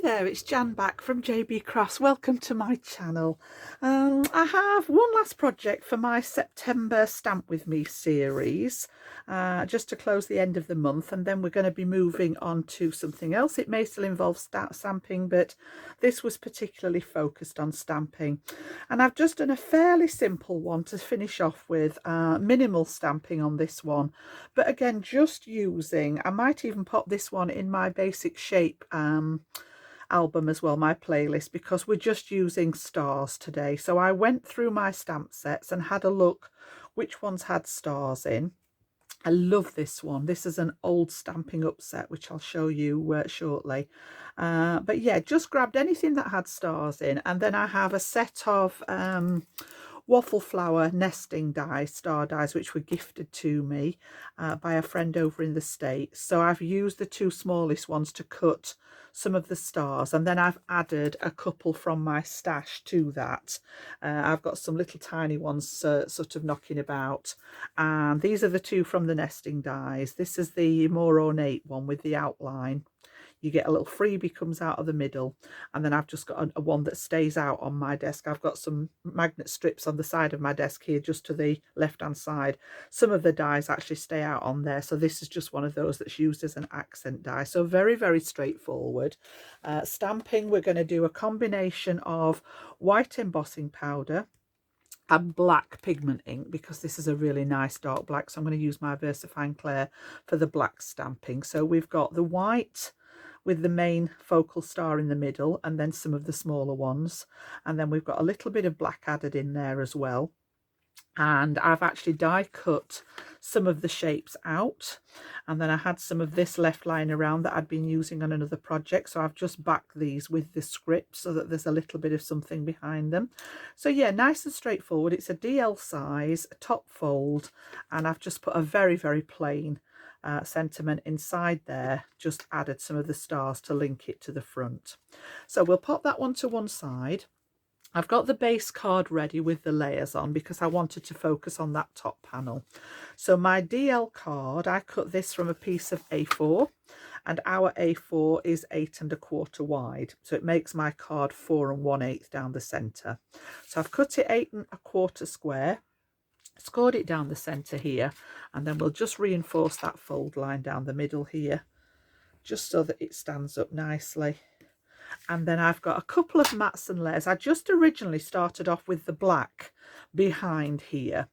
Hi there, it's Jan back from JB Crafts. Welcome to my channel. I have one last project for my September Stamp With Me series, just to close the end of the month, and then we're going to be moving on to something else. It may still involve stamping, but this was particularly focused on stamping. And I've just done a fairly simple one to finish off with, minimal stamping on this one. But again, just using, I might even pop this one in my basic shape album as well, my playlist, because we're just using stars today. So I went through my stamp sets and had a look which ones had stars in. I love this one. This is an old Stampin' Up set, which I'll show you shortly. But yeah, just grabbed anything that had stars in. And then I have a set of waffle flower nesting dies, star dies, which were gifted to me by a friend over in the States. So I've used the two smallest ones to cut some of the stars, and then I've added a couple from my stash to that. I've got some little tiny ones sort of knocking about, and these are the two from the nesting dies. This is the more ornate one with the outline. You get a little freebie comes out of the middle, and then I've just got a one that stays out on my desk. I've got some magnet strips on the side of my desk here, just to the left hand side. Some of the dies actually stay out on there, so this is just one of those that's used as an accent die. So very, very straightforward. Stamping, we're going to do a combination of white embossing powder and black pigment ink, because this is a really nice dark black, so I'm going to use my VersaFine Clair for the black stamping. So we've got the white with the main focal star in the middle, and then some of the smaller ones, and then we've got a little bit of black added in there as well. And I've actually die cut some of the shapes out, and then I had some of this left lying around that I'd been using on another project, so I've just backed these with the script so that there's a little bit of something behind them. So yeah, nice and straightforward. It's a DL size, a top fold, and I've just put a very, very plain sentiment inside there, just added some of the stars to link it to the front. So we'll pop that one to one side. I've got the base card ready with the layers on because I wanted to focus on that top panel. So my DL card, I cut this from a piece of A4, and our A4 is 8 1/4 wide. So it makes my card 4 1/8 down the centre. So I've cut it 8 1/4 square, scored it down the centre here, and then we'll just reinforce that fold line down the middle here, just so that it stands up nicely. And then I've got a couple of mats and layers. I just originally started off with the black behind here,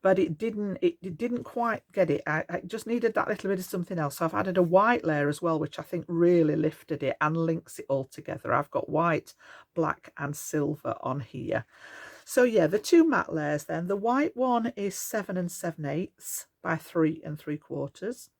but it didn't quite get it. I just needed that little bit of something else. So I've added a white layer as well, which I think really lifted it and links it all together. I've got white, black and silver on here. So yeah, the two matte layers then. The white one is 7 7/8 by 3 3/4.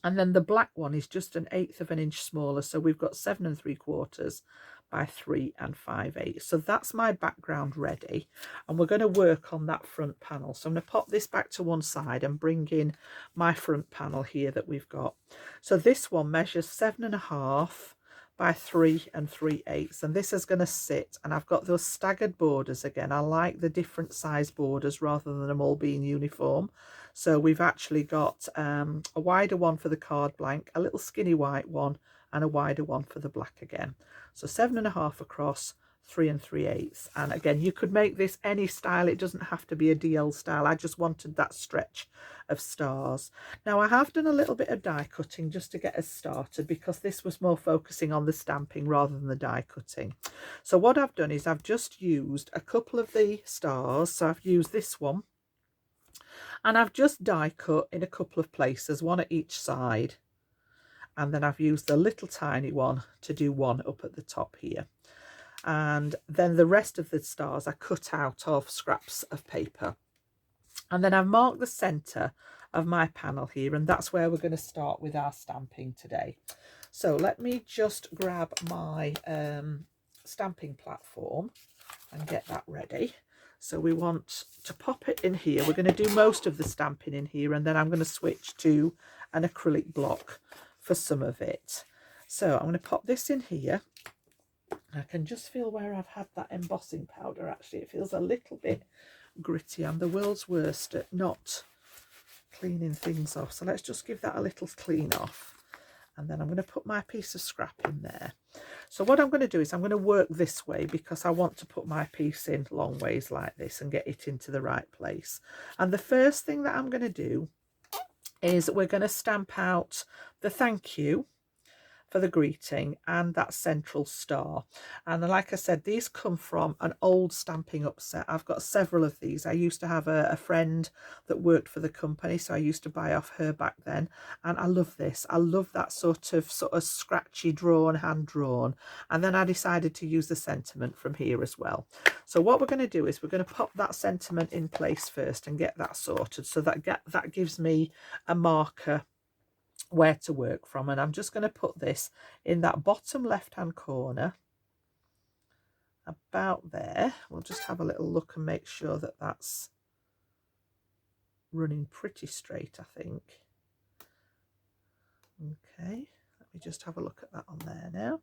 And then the black one is just 1/8 of an inch smaller. So we've got 7 3/4 by 3 5/8. So that's my background ready. And we're going to work on that front panel. So I'm going to pop this back to one side and bring in my front panel here that we've got. So this one measures 7 1/2 by 3 3/8, and this is going to sit, and I've got those staggered borders again. I like the different size borders rather than them all being uniform. So we've actually got a wider one for the card blank, a little skinny white one, and a wider one for the black again. So 7 1/2 across, 3 3/8. And again, you could make this any style. It doesn't have to be a DL style. I just wanted that stretch of stars. Now I have done a little bit of die cutting just to get us started, because this was more focusing on the stamping rather than the die cutting. So what I've done is I've just used a couple of the stars. So I've used this one, and I've just die cut in a couple of places, one at each side, and then I've used the little tiny one to do one up at the top here. And then the rest of the stars I cut out of scraps of paper. And then I've marked the centre of my panel here, and that's where we're going to start with our stamping today. So let me just grab my stamping platform and get that ready. So we want to pop it in here. We're going to do most of the stamping in here, and then I'm going to switch to an acrylic block for some of it. So I'm going to pop this in here. I can just feel where I've had that embossing powder. Actually, it feels a little bit gritty. I'm the world's worst at not cleaning things off. So let's just give that a little clean off. And then I'm going to put my piece of scrap in there. So what I'm going to do is I'm going to work this way because I want to put my piece in long ways like this and get it into the right place. And the first thing that I'm going to do is we're going to stamp out the thank you for the greeting and that central star. And like I said, these come from an old Stampin' Up set. I've got several of these. I used to have a friend that worked for the company, so I used to buy off her back then, and I love this. I love that sort of scratchy drawn, hand drawn. And then I decided to use the sentiment from here as well. So what we're going to do is we're going to pop that sentiment in place first and get that sorted, so that gives me a marker where to work from. And I'm just going to put this in that bottom left hand corner, about there. We'll just have a little look and make sure that that's running pretty straight, I think. Okay, let me just have a look at that on there now.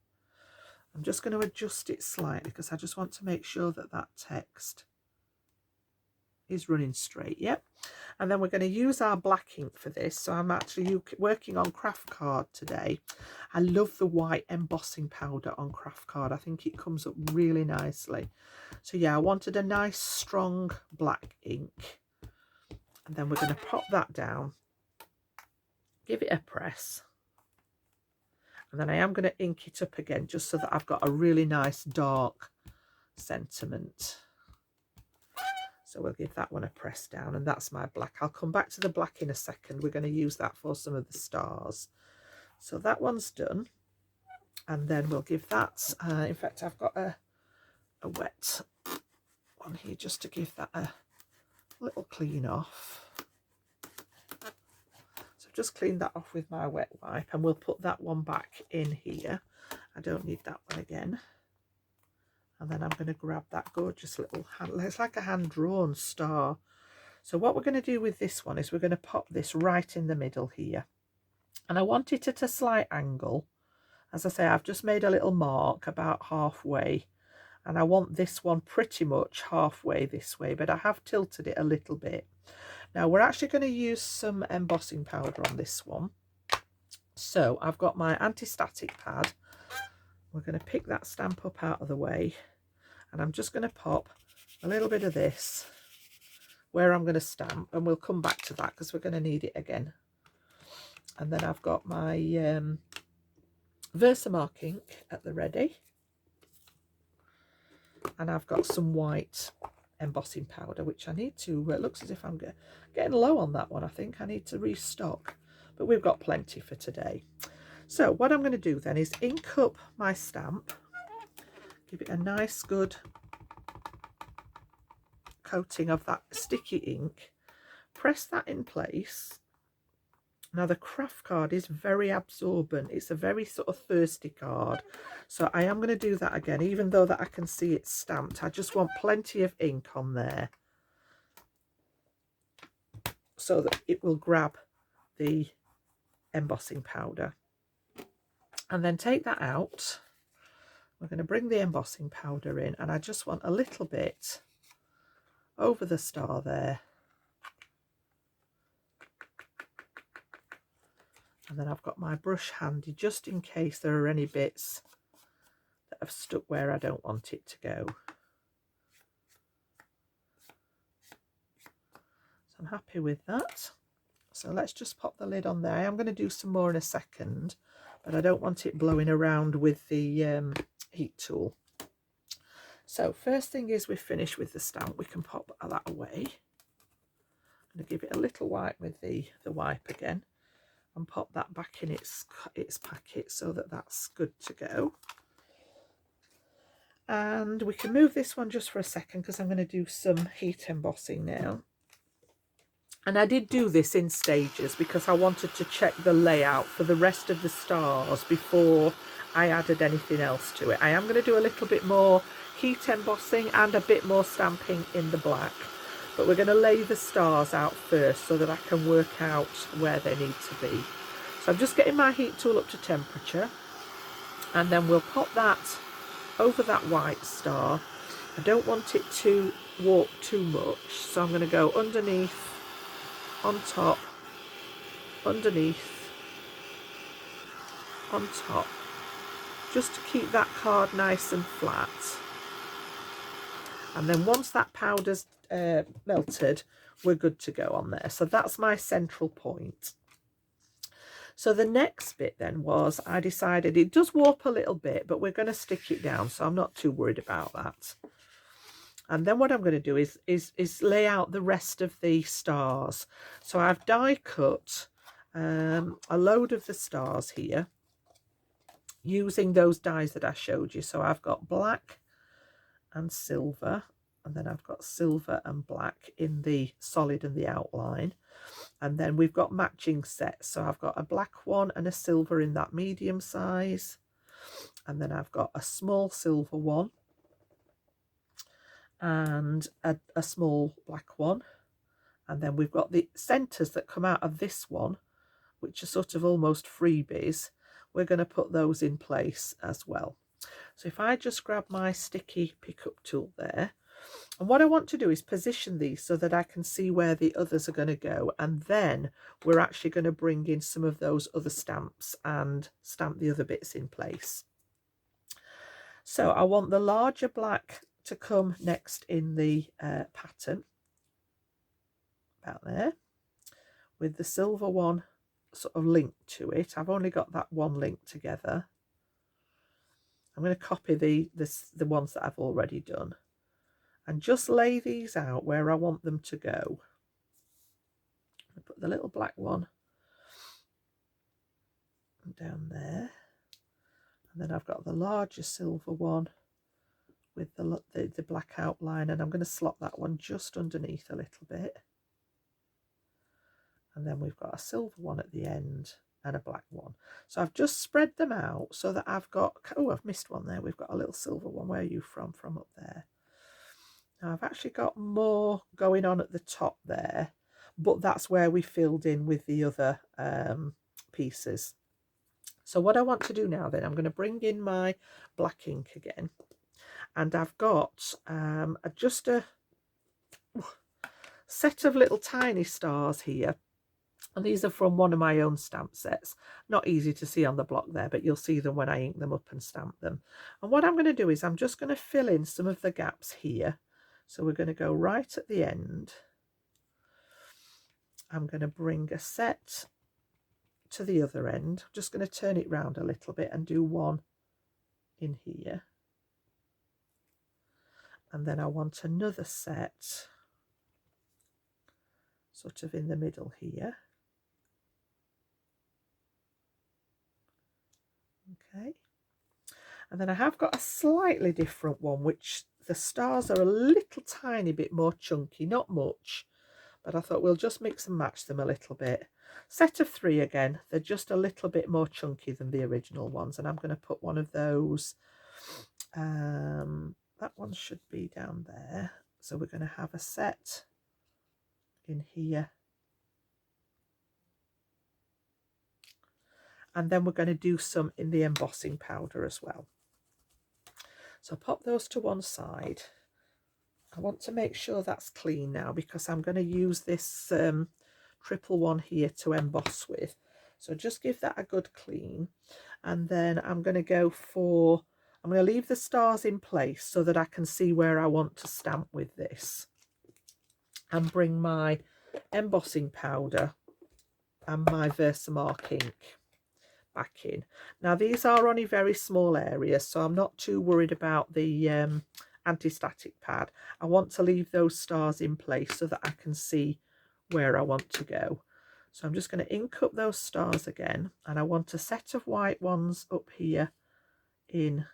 I'm just going to adjust it slightly because I just want to make sure that that text is running straight. Yep. And then we're going to use our black ink for this. So I'm actually working on Kraft card today. I love the white embossing powder on Kraft card. I think it comes up really nicely. So yeah, I wanted a nice strong black ink. And then we're going to pop that down, give it a press. And then I am going to ink it up again just so that I've got a really nice dark sentiment. So we'll give that one a press down, and that's my black. I'll come back to the black in a second. We're going to use that for some of the stars. So that one's done. And then we'll give that, in fact, I've got a wet one here just to give that a little clean off. So just clean that off with my wet wipe, and we'll put that one back in here. I don't need that one again. And then I'm going to grab that gorgeous little hand, it's like a hand-drawn star. So what we're going to do with this one is we're going to pop this right in the middle here. And I want it at a slight angle. As I say, I've just made a little mark about halfway. And I want this one pretty much halfway this way, but I have tilted it a little bit. Now we're actually going to use some embossing powder on this one. So I've got my anti-static pad. We're going to pick that stamp up out of the way. And I'm just going to pop a little bit of this where I'm going to stamp, and we'll come back to that because we're going to need it again. And then I've got my Versamark ink at the ready. And I've got some white embossing powder, which I need to, it looks as if I'm getting low on that one. I think I need to restock, but we've got plenty for today. So what I'm going to do then is ink up my stamp. Give it a nice good coating of that sticky ink. Press that in place. Now the Kraft card is very absorbent. It's a very sort of thirsty card. So I am going to do that again, even though that I can see it's stamped. I just want plenty of ink on there so that it will grab the embossing powder. And then take that out. We're going to bring the embossing powder in, and I just want a little bit over the star there. And then I've got my brush handy just in case there are any bits that have stuck where I don't want it to go. So I'm happy with that. So let's just pop the lid on there. I am going to do some more in a second, but I don't want it blowing around with the heat tool. So first thing is we're finished with the stamp. We can pop that away. I'm going to give it a little wipe with the wipe again and pop that back in its packet so that that's good to go. And we can move this one just for a second because I'm going to do some heat embossing now. And I did do this in stages because I wanted to check the layout for the rest of the stars before I added anything else to it. I am going to do a little bit more heat embossing and a bit more stamping in the black, but we're going to lay the stars out first so that I can work out where they need to be. So I'm just getting my heat tool up to temperature, and then we'll pop that over that white star. I don't want it to warp too much, so I'm going to go underneath, on top, underneath, on top, just to keep that card nice and flat. And then once that powder's melted, we're good to go on there. So that's my central point. So the next bit then was, I decided it does warp a little bit, but we're going to stick it down, so I'm not too worried about that. And then what I'm going to do is lay out the rest of the stars. So I've die cut a load of the stars here using those dies that I showed you. So I've got black and silver, and then I've got silver and black in the solid and the outline. And then we've got matching sets. So I've got a black one and a silver in that medium size. And then I've got a small silver one and a small black one. And then we've got the centres that come out of this one, which are sort of almost freebies. We're going to put those in place as well. So if I just grab my sticky pickup tool there, and what I want to do is position these so that I can see where the others are going to go, and then we're actually going to bring in some of those other stamps and stamp the other bits in place. So I want the larger black to come next in the pattern, about there, with the silver one sort of linked to it. I've only got that one linked together. I'm going to copy the ones that I've already done and just lay these out where I want them to go. I put the little black one down there, and then I've got the larger silver one with the black outline, and I'm going to slot that one just underneath a little bit. And then we've got a silver one at the end and a black one. So I've just spread them out so that I've got, oh, I've missed one there. We've got a little silver one. Where are you from? From up there. Now I've actually got more going on at the top there, but that's where we filled in with the other pieces. So what I want to do now then, I'm going to bring in my black ink again, and I've got just a set of little tiny stars here. And these are from one of my own stamp sets. Not easy to see on the block there, but you'll see them when I ink them up and stamp them. And what I'm going to do is I'm just going to fill in some of the gaps here. So we're going to go right at the end. I'm going to bring a set to the other end. I'm just going to turn it round a little bit and do one in here. And then I want another set sort of in the middle here. Okay, and then I have got a slightly different one, which the stars are a little tiny bit more chunky, not much, but I thought we'll just mix and match them a little bit. Set of 3 again, they're just a little bit more chunky than the original ones, and I'm going to put one of those, that one should be down there, so we're going to have a set in here. And then we're going to do some in the embossing powder as well. So pop those to one side. I want to make sure that's clean now because I'm going to use this triple one here to emboss with. So just give that a good clean. And then I'm going to go for, I'm going to leave the stars in place so that I can see where I want to stamp with this. And bring my embossing powder and my Versamark ink back in. Now these are only very small areas, so I'm not too worried about the anti-static pad. I want to leave those stars in place so that I can see where I want to go. So I'm just going to ink up those stars again, and I want a set of white ones up here in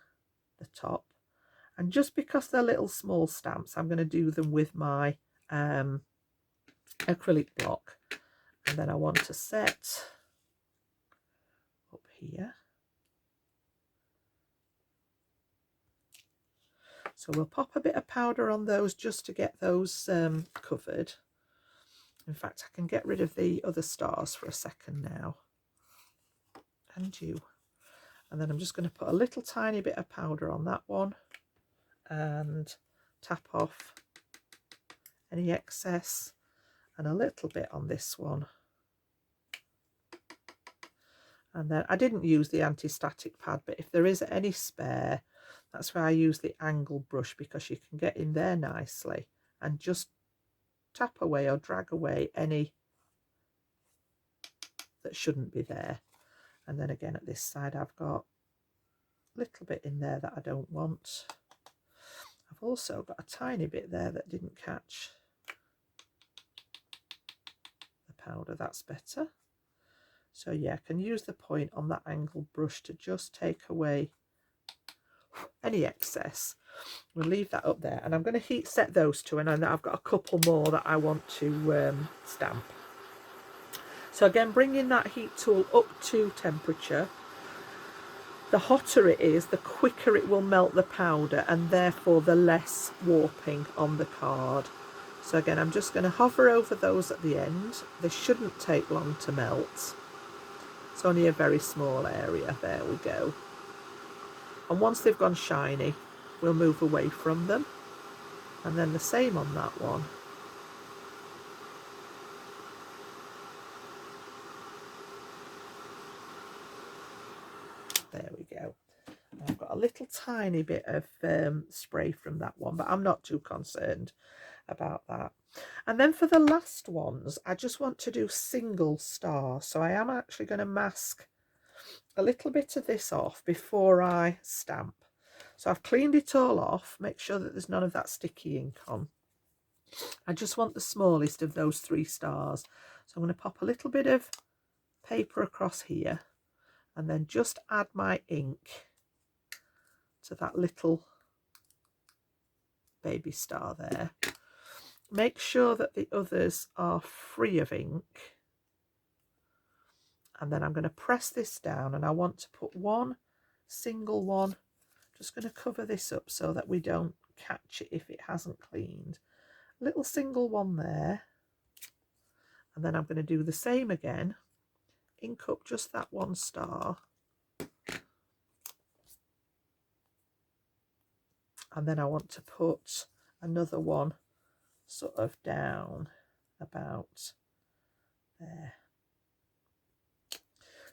the top. And just because they're little small stamps, I'm going to do them with my acrylic block. And then I want to set up here. So we'll pop a bit of powder on those just to get those covered. In fact, I can get rid of the other stars for a second now. And you. And then I'm just going to put a little tiny bit of powder on that one and tap off any excess, and a little bit on this one. And then I didn't use the anti-static pad, but if there is any spare, that's why I use the angle brush, because you can get in there nicely and just tap away or drag away any that shouldn't be there. And then again at this side I've got a little bit in there that I don't want. I've also got a tiny bit there that didn't catch the powder. That's better. So yeah, I can use the point on that angle brush to just take away any excess. We'll leave that up there, and I'm going to heat set those two, and then I've got a couple more that I want to stamp. So again, bringing that heat tool up to temperature. The hotter it is, the quicker it will melt the powder, and therefore the less warping on the card. So again, I'm just going to hover over those at the end. They shouldn't take long to melt. It's only a very small area. There we go. And once they've gone shiny, we'll move away from them. And then the same on that one. There we go. I've got a little tiny bit of spray from that one, but I'm not too concerned about that. And then for the last ones, I just want to do single star. So I am actually going to mask a little bit of this off before I stamp. So I've cleaned it all off, make sure that there's none of that sticky ink on. I just want the smallest of those 3 stars. So I'm going to pop a little bit of paper across here and then just add my ink to that little baby star there. Make sure that the others are free of ink. And then I'm going to press this down, and I want to put one single one. Just going to cover this up so that we don't catch it if it hasn't cleaned. Little single one there. And then I'm going to do the same again. Ink up just that one star. And then I want to put another one sort of down about there.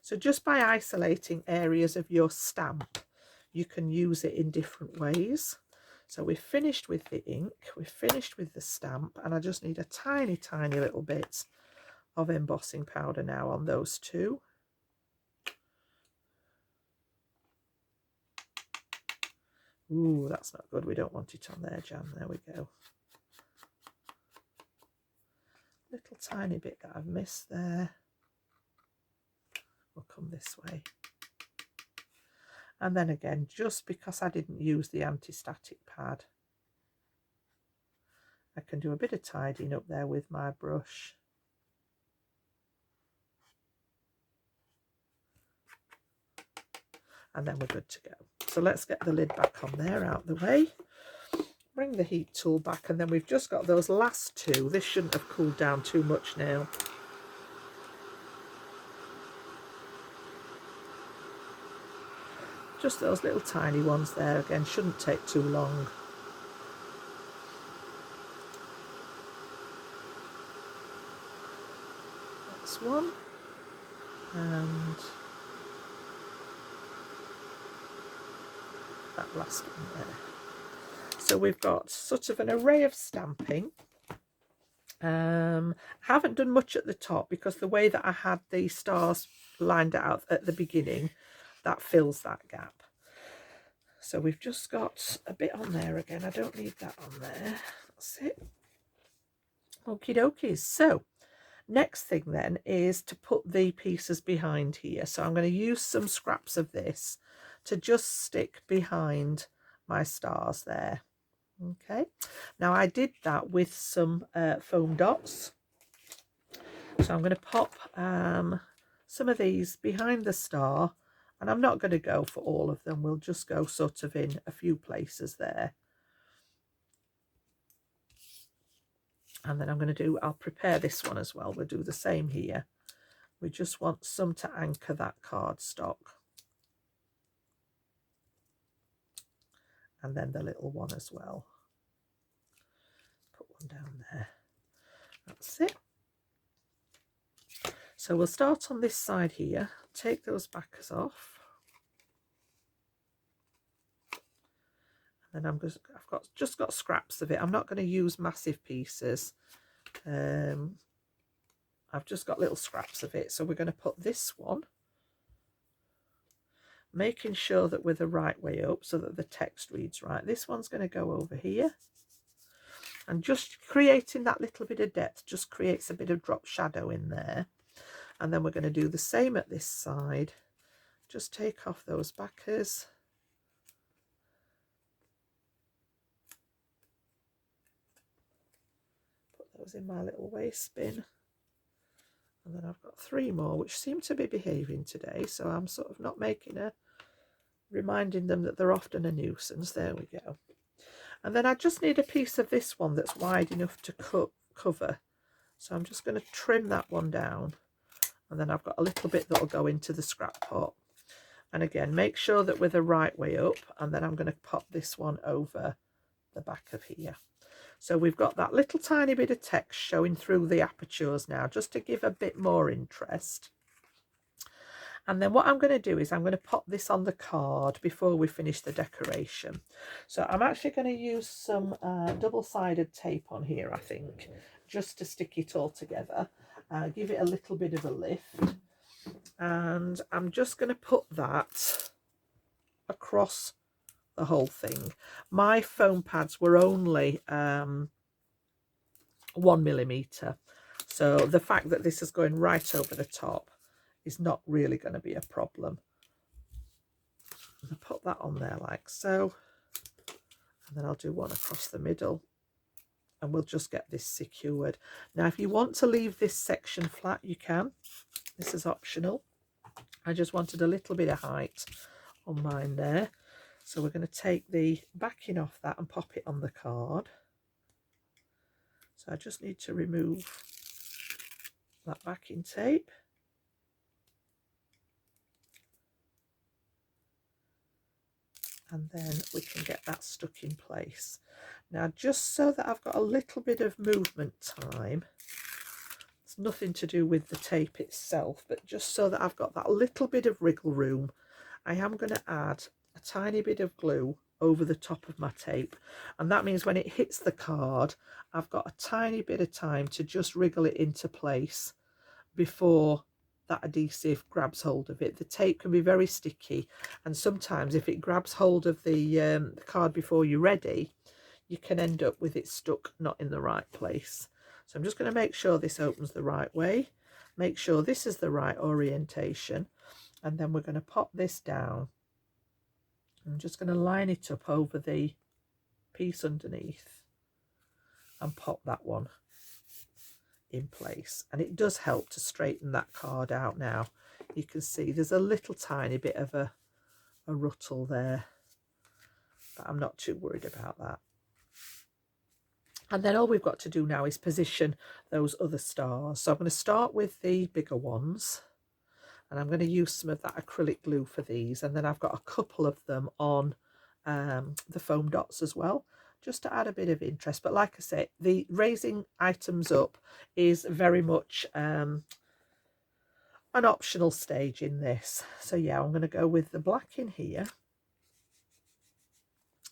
So just by isolating areas of your stamp, you can use it in different ways. So we've finished with the ink, we've finished with the stamp, and I just need a tiny, tiny little bit of embossing powder now on those 2. Ooh, that's not good. We don't want it on there, Jan. There we go. Little tiny bit that I've missed there. We'll come this way. And then again, just because I didn't use the anti-static pad, I can do a bit of tidying up there with my brush. And then we're good to go. So let's get the lid back on there, out the way. Bring the heat tool back, and then we've just got those last 2. This shouldn't have cooled down too much now. Just those little tiny ones there, again, shouldn't take too long. That's one. And that last one there. So we've got sort of an array of stamping. Haven't done much at the top because the way that I had the stars lined out at the beginning, that fills that gap. So we've just got a bit on there again. I don't need that on there. That's it. Okie dokies. So next thing then is to put the pieces behind here. So I'm going to use some scraps of this to just stick behind my stars there. Okay, now I did that with some foam dots. So I'm going to pop some of these behind the star, and I'm not going to go for all of them. We'll just go sort of in a few places there. And then I'm going to do, I'll prepare this one as well. We'll do the same here. We just want some to anchor that cardstock. And then the little one as well. Put one down there. That's it. So we'll start on this side here, take those backers off, and then I've just got scraps of it. I'm not going to use massive pieces. I've just got little scraps of it. So we're going to put this one, making sure that we're the right way up so that the text reads right. This one's going to go over here, and just creating that little bit of depth just creates a bit of drop shadow in there. And then we're going to do the same at this side. Just take off those backers. Put those in my little waste bin. And then I've got 3 more which seem to be behaving today, so I'm sort of not reminding them that they're often a nuisance. There we go. And then I just need a piece of this one that's wide enough to cover. So I'm just going to trim that one down. And then I've got a little bit that will go into the scrap pot. And again, make sure that we're the right way up. And then I'm going to pop this one over the back of here. So we've got that little tiny bit of text showing through the apertures now, just to give a bit more interest. And then what I'm going to do is I'm going to pop this on the card before we finish the decoration. So I'm actually going to use some double-sided tape on here, I think, just to stick it all together. Give it a little bit of a lift. And I'm just going to put that across the whole thing. My foam pads were only 1mm. So the fact that this is going right over the top is not really going to be a problem. I'll put that on there like so, and then I'll do one across the middle, and we'll just get this secured. Now if you want to leave this section flat, you can. This is optional. I just wanted a little bit of height on mine there, so we're going to take the backing off that and pop it on the card. So I just need to remove that backing tape. And then we can get that stuck in place. Now, just so that I've got a little bit of movement time, it's nothing to do with the tape itself, but just so that I've got that little bit of wriggle room, I am going to add a tiny bit of glue over the top of my tape. And that means when it hits the card, I've got a tiny bit of time to just wriggle it into place before that adhesive grabs hold of it. The tape can be very sticky, and sometimes if it grabs hold of the card before you're ready, you can end up with it stuck not in the right place. So I'm just going to make sure this opens the right way, make sure this is the right orientation, and then we're going to pop this down. I'm just going to line it up over the piece underneath and pop that one in place. And it does help to straighten that card out. Now you can see there's a little tiny bit of a ruffle there, but I'm not too worried about that. And then all we've got to do now is position those other stars. So I'm going to start with the bigger ones, and I'm going to use some of that acrylic glue for these, and then I've got a couple of them on the foam dots as well, just to add a bit of interest. But like I say, the raising items up is very much an optional stage in this. So yeah, I'm going to go with the black in here,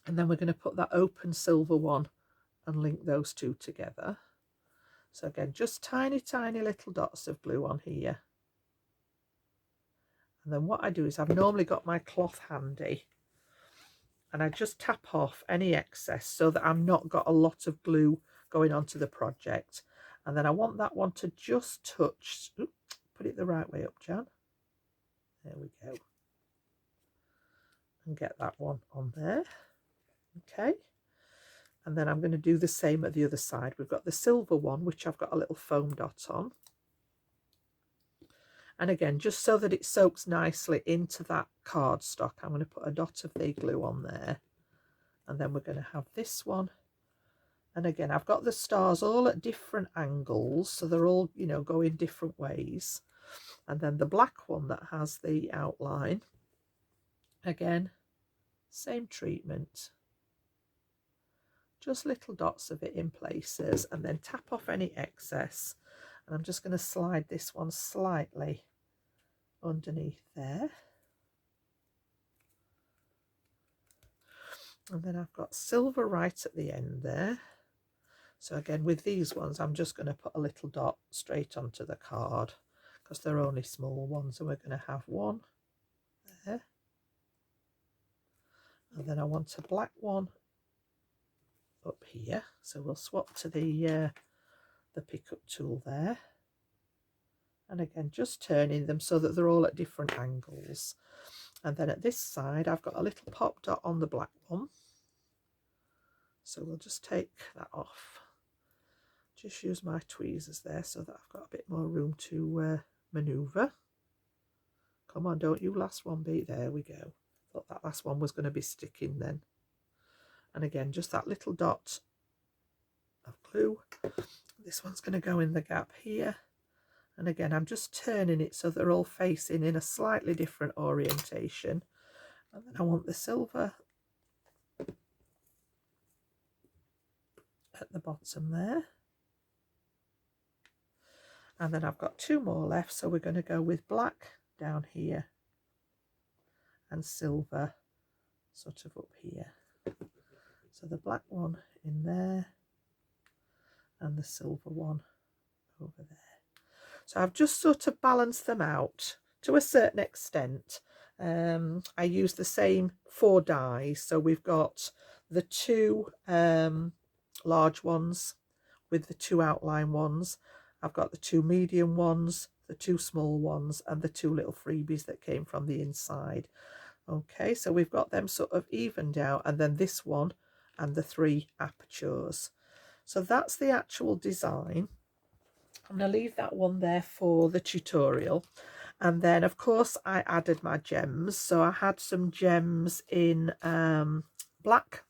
and then we're going to put that open silver one and link those two together. So again, just tiny little dots of glue on here. And then what I do is I've normally got my cloth handy, and I just tap off any excess so that I've not got a lot of glue going onto the project. And then I want that one to just touch, put it the right way up, Jan. There we go. And get that one on there. Okay. And then I'm going to do the same at the other side. We've got the silver one, which I've got a little foam dot on. And again, just so that it soaks nicely into that cardstock, I'm going to put a dot of the glue on there. And then we're going to have this one. And again, I've got the stars all at different angles, so they're all, you know, going different ways. And then the black one that has the outline, again, same treatment. Just little dots of it in places, and then tap off any excess. And I'm just going to slide this one slightly underneath there. And then I've got silver right at the end there. So again, with these ones, I'm just going to put a little dot straight onto the card because they're only small ones. So we're going to have one there. And then I want a black one up here. So we'll swap to the pickup tool there. And again, just turning them so that they're all at different angles. And then at this side, I've got a little pop dot on the black one. So we'll just take that off. Just use my tweezers there so that I've got a bit more room to manoeuvre. Come on, don't you last one beat. There we go. Thought that last one was going to be sticking then. And again, just that little dot of glue. This one's going to go in the gap here. And again, I'm just turning it so they're all facing in a slightly different orientation. And then I want the silver at the bottom there. And then I've got two more left, so we're going to go with black down here and silver sort of up here. So the black one in there and the silver one over there. So I've just sort of balanced them out to a certain extent. I use the same 4 dies. So we've got the 2 large ones with the 2 outline ones. I've got the 2 medium ones, the 2 small ones, and the 2 little freebies that came from the inside. Okay, so we've got them sort of evened out, and then this one and the 3 apertures. So that's the actual design. I'm going to leave that one there for the tutorial. And then, of course, I added my gems. So I had some gems in black.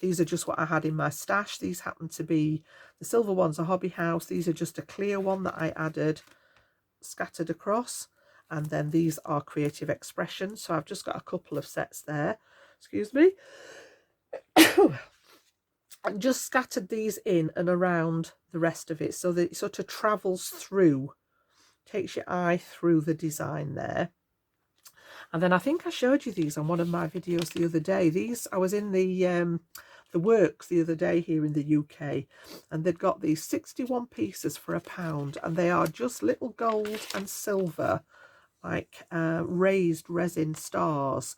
These are just what I had in my stash. These happen to be, the silver one's a Hobby House. These are just a clear one that I added scattered across. And then these are Creative Expression. So I've just got a couple of sets there. Excuse me. And just scattered these in and around the rest of it so that it sort of travels through, takes your eye through the design there. And then I think I showed you these on one of my videos the other day. These, I was in the Works the other day here in the UK, and they'd got these 61 pieces for £1, and they are just little gold and silver, like raised resin stars.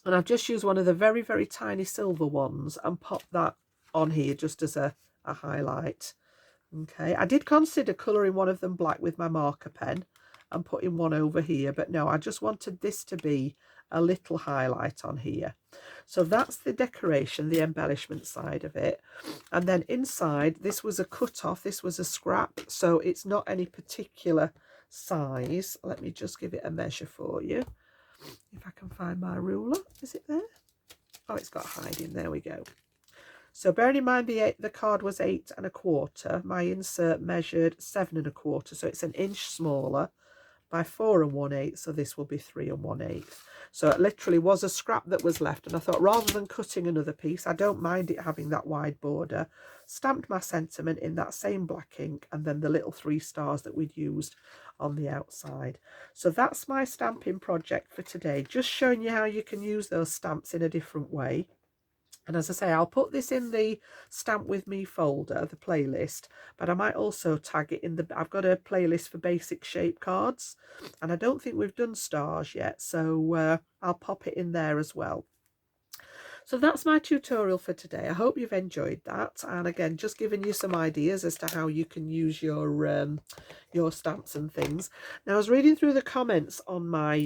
And I've just used one of the very, very tiny silver ones and popped that on here just as a highlight. Okay, I did consider colouring one of them black with my marker pen and putting one over here, but no, I just wanted this to be a little highlight on here. So that's the decoration, the embellishment side of it. And then inside, this was a cut off, this was a scrap, so it's not any particular size. Let me just give it a measure for you. If I can find my ruler, is it there? Oh, it's got hiding. There we go. So bearing in mind the card was 8 1/4, my insert measured 7 1/4, so it's an inch smaller by 4 1/8, so this will be 3 1/8. So it literally was a scrap that was left, and I thought rather than cutting another piece, I don't mind it having that wide border, stamped my sentiment in that same black ink, and then the little 3 stars that we'd used on the outside. So that's my stamping project for today, just showing you how you can use those stamps in a different way. And as I say, I'll put this in the Stamp With Me folder, the playlist, but I might also tag it in the, I've got a playlist for basic shape cards, and I don't think we've done stars yet, so I'll pop it in there as well. So that's my tutorial for today. I hope you've enjoyed that, and again, just giving you some ideas as to how you can use your stamps and things. Now, I was reading through the comments on my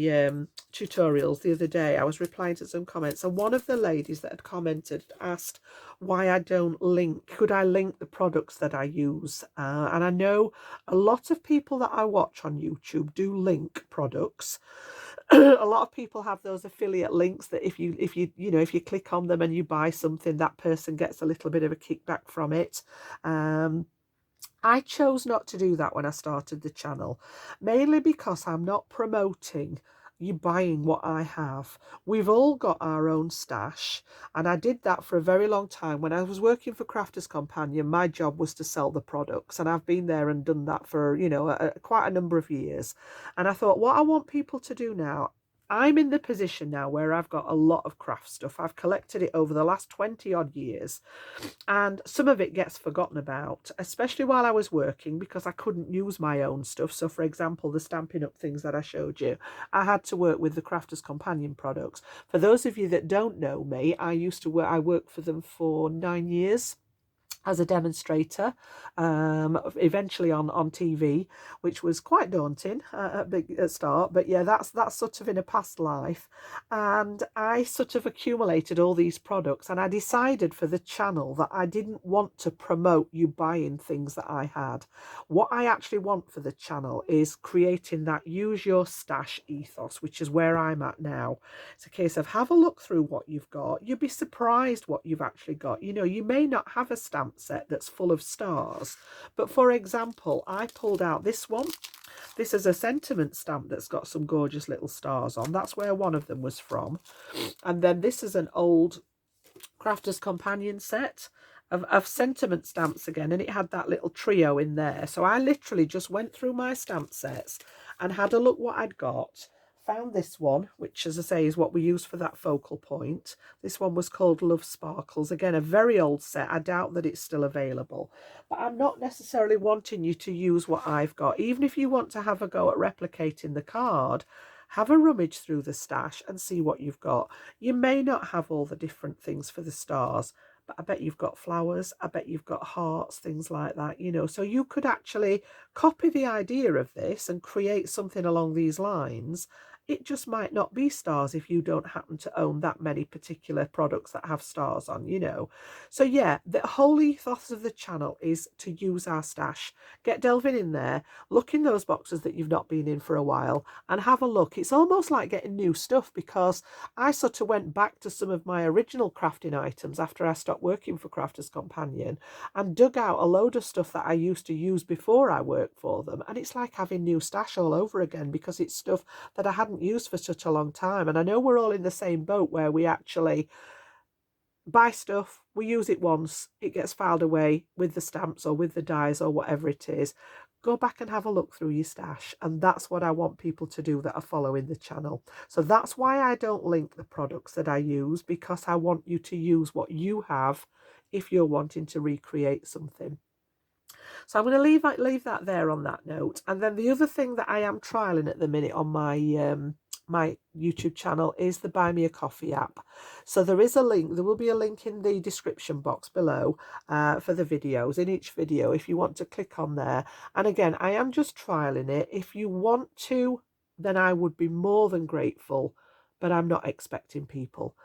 tutorials the other day. I was replying to some comments, and one of the ladies that had commented asked why I don't link, could I link the products that I use? And I know a lot of people that I watch on YouTube do link products. A lot of people have those affiliate links that if you click on them and you buy something, that person gets a little bit of a kickback from it. I chose not to do that when I started the channel, mainly because I'm not promoting you buying what I have. We've all got our own stash, and I did that for a very long time. When I was working for Crafters Companion, my job was to sell the products, and I've been there and done that for, you know, quite a number of years. And I thought, what I want people to do now, I'm in the position now where I've got a lot of craft stuff. I've collected it over the last 20 odd years, and some of it gets forgotten about, especially while I was working, because I couldn't use my own stuff. So for example, the Stampin' Up things that I showed you, I had to work with the Crafters Companion products. For those of you that don't know me, I worked for them for 9 years as a demonstrator, eventually on TV, which was quite daunting at start. But yeah, that's sort of in a past life. And I sort of accumulated all these products, and I decided for the channel that I didn't want to promote you buying things that I had. What I actually want for the channel is creating that use your stash ethos, which is where I'm at now. It's a case of have a look through what you've got. You'd be surprised what you've actually got. You know, you may not have a stamp set that's full of stars, but for example, I pulled out this one. This is a sentiment stamp that's got some gorgeous little stars on. That's where one of them was from. And then this is an old Crafters Companion set of sentiment stamps again, and it had that little trio in there. So I literally just went through my stamp sets and had a look what I'd got. Found this one, which, as I say, is what we use for that focal point. This one was called Love Sparkles. Again, a very old set. I doubt that it's still available. But I'm not necessarily wanting you to use what I've got. Even if you want to have a go at replicating the card, have a rummage through the stash and see what you've got. You may not have all the different things for the stars, but I bet you've got flowers. I bet you've got hearts, things like that, you know. So you could actually copy the idea of this and create something along these lines. It just might not be stars if you don't happen to own that many particular products that have stars on, you know. So yeah, the whole ethos of the channel is to use our stash. Get delving in there, look in those boxes that you've not been in for a while, and have a look. It's almost like getting new stuff, because I sort of went back to some of my original crafting items after I stopped working for Crafters Companion and dug out a load of stuff that I used to use before I worked for them. And it's like having new stash all over again, because it's stuff that I hadn't used for such a long time. And I know we're all in the same boat where we actually buy stuff, we use it once, it gets filed away with the stamps or with the dies or whatever it is. Go back and have a look through your stash, and that's what I want people to do that are following the channel. So that's why I don't link the products that I use, because I want you to use what you have if you're wanting to recreate something. So I'm going to leave that there on that note. And then the other thing that I am trialing at the minute on my YouTube channel is the Buy Me a Coffee app. So there is a link. There will be a link in the description box below for the videos, in each video, if you want to click on there. And again, I am just trialing it. If you want to, then I would be more than grateful, but I'm not expecting people.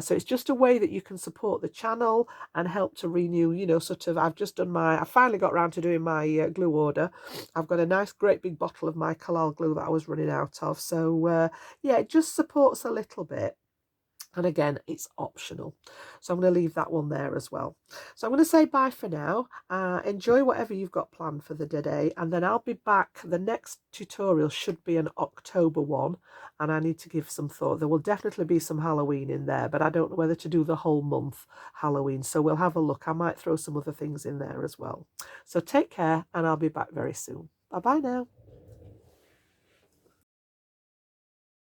So it's just a way that you can support the channel and help to renew, you know, sort of, I finally got around to doing my glue order. I've got a nice great big bottle of my Collal glue that I was running out of. So yeah, it just supports a little bit. And again, it's optional. So I'm going to leave that one there as well. So I'm going to say bye for now. Enjoy whatever you've got planned for the day. And then I'll be back. The next tutorial should be an October one. And I need to give some thought. There will definitely be some Halloween in there, but I don't know whether to do the whole month Halloween. So we'll have a look. I might throw some other things in there as well. So take care, and I'll be back very soon. Bye-bye now.